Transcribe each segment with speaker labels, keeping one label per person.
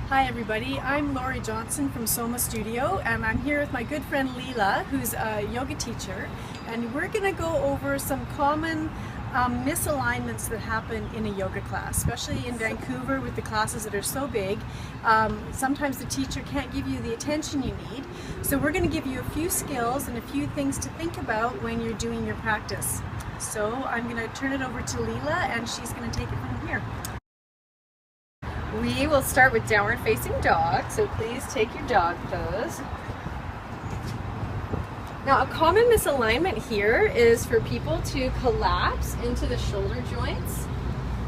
Speaker 1: Hi everybody, I'm Lori Johnson from Soma Studio, and I'm here with my good friend Lila, who's a yoga teacher, and we're going to go over some common misalignments that happen in a yoga class, especially in Vancouver with the classes that are so big. Sometimes the teacher can't give you the attention you need, so we're going to give you a few skills and a few things to think about when you're doing your practice. So I'm going to turn it over to Lila, and she's going to take it from here.
Speaker 2: We will start with downward facing dog, so please take your dog pose. Now, a common misalignment here is for people to collapse into the shoulder joints,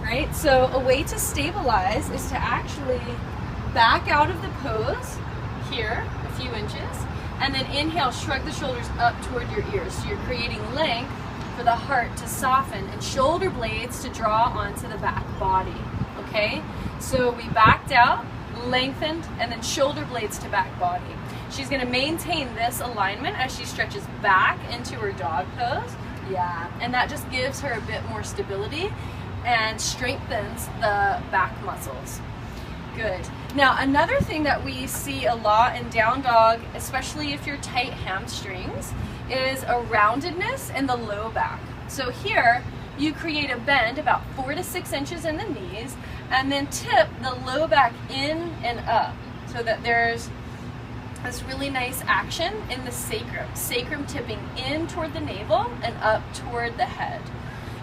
Speaker 2: right? So a way to stabilize is to actually back out of the pose here a few inches, and then inhale, shrug the shoulders up toward your ears. So you're creating length for the heart to soften and shoulder blades to draw onto the back body, okay? So we backed out, lengthened, and then shoulder blades to back body. She's going to maintain this alignment as she stretches back into her dog pose. Yeah, and that just gives her a bit more stability and strengthens the back muscles. Good. Now, another thing that we see a lot in down dog, especially if you're tight hamstrings, is a roundedness in the low back. So here, you create a bend about 4 to 6 inches in the knees, and then tip the low back in and up so that there's this really nice action in the sacrum. Sacrum tipping in toward the navel and up toward the head.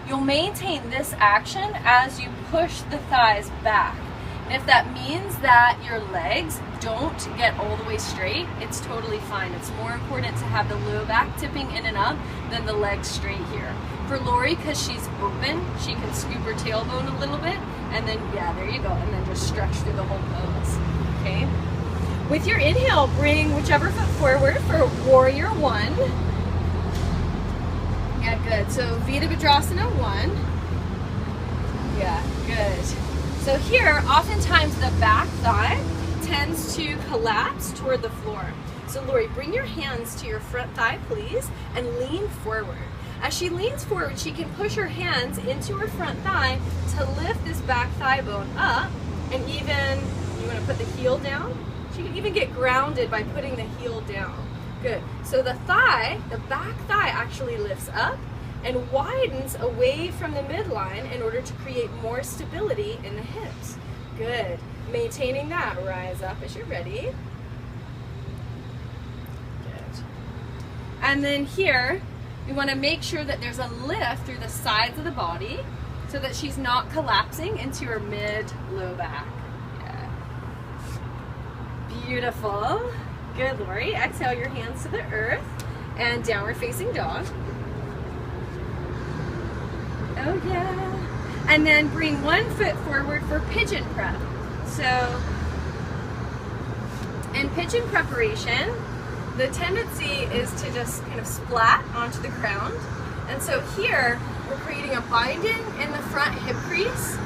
Speaker 2: You'll maintain this action as you push the thighs back. And if that means that your legs don't get all the way straight, it's totally fine. It's more important to have the low back tipping in and up than the legs straight here. For Lori, because she's open, she can scoop her tailbone a little bit, and then, yeah, there you go, and then just stretch through the whole pose, okay? With your inhale, bring whichever foot forward for Warrior One. Yeah, good. So Virabhadrasana 1. Yeah, good. So here, oftentimes the back thigh tends to collapse toward the floor. So Lori, bring your hands to your front thigh, please, and lean forward. As she leans forward, she can push her hands into her front thigh to lift this back thigh bone up, and even, you want to put the heel down? She can even get grounded by putting the heel down. Good. So the thigh, the back thigh actually lifts up and widens away from the midline in order to create more stability in the hips. Good. Maintaining that. Rise up as you're ready. Good. And then here, we want to make sure that there's a lift through the sides of the body so that she's not collapsing into her mid-low back. Yeah. Beautiful. Good, Lori. Exhale your hands to the earth and downward facing dog. Oh yeah. And then bring one foot forward for pigeon prep. So in pigeon preparation, the tendency is to just kind of splat onto the ground. And so here, we're creating a binding in the front hip crease,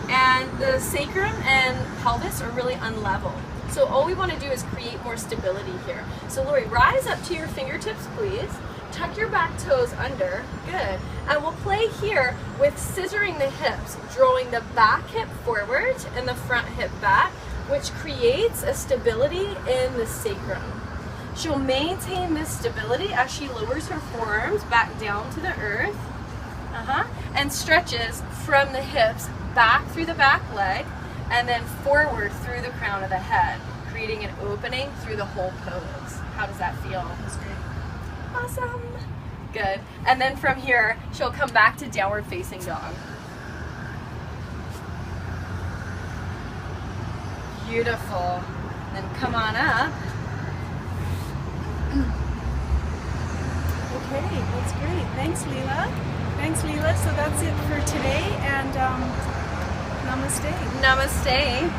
Speaker 2: and the sacrum and pelvis are really unlevel. So all we want to do is create more stability here. So Lori, rise up to your fingertips, please. Tuck your back toes under. Good. And we'll play here with scissoring the hips, drawing the back hip forward and the front hip back, which creates a stability in the sacrum. She'll maintain this stability as she lowers her forearms back down to the earth, and stretches from the hips back through the back leg and then forward through the crown of the head, creating an opening through the whole pose. How does that feel?
Speaker 1: That's great.
Speaker 2: Awesome. Good. And then from here, she'll come back to downward facing dog. Beautiful. Then come on up.
Speaker 1: Okay, that's great. Thanks, Lila. Thanks, Lila. So that's it for today, and namaste.
Speaker 2: Namaste.